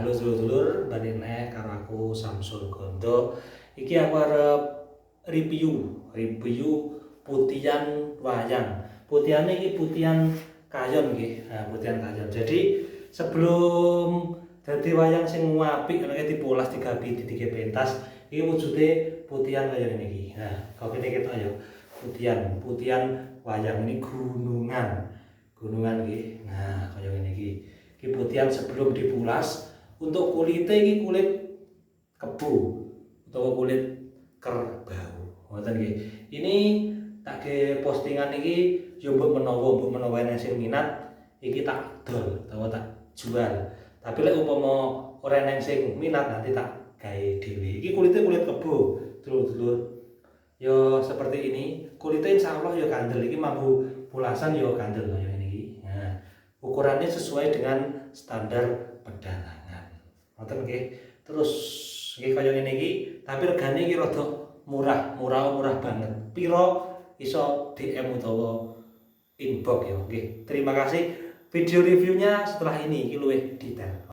Halo dulur-dulur, balik neh karo aku Samsul Gondo. Iki aku arep review putihan wayang. Putihane iki putihan kayon nggih. Nah, putihan kayon. Jadi sebelum dadi wayang sing apik ngono iki dipolas digabi didige pentas, iki wujude putihan kaya ngene iki. Nah, kok kene ketok ya. Putihan wayang ini gunungan. Gunungan nggih. Nah, kaya ngene iki. Iki putihan sebelum dipulas. Untuk kulitnya ini kulit kebu atau kulit kerbau. Ngoten nggih. Ini tak ge postingan iki yo mbok menawa ana sing minat iki tak dol utawa tak jual. Tapi lek umpama ora ana sing minat nanti tak gawe dhewe. Iki kulitnya kulit kebu, dulur-dulur. Yo seperti ini. Kulitnya insyaallah yo kandel iki mampu pulasan yo kandel kaya ini iki. Nah, ukurannya sesuai dengan standar pedalangan. Ngoten nggih. Terus nggih kaya ngene iki, tapi regane iki rada murah banget. Piro iso DM utawa inbox ya. Nggih. Terima kasih. Video reviewnya setelah ini iki luwih detail.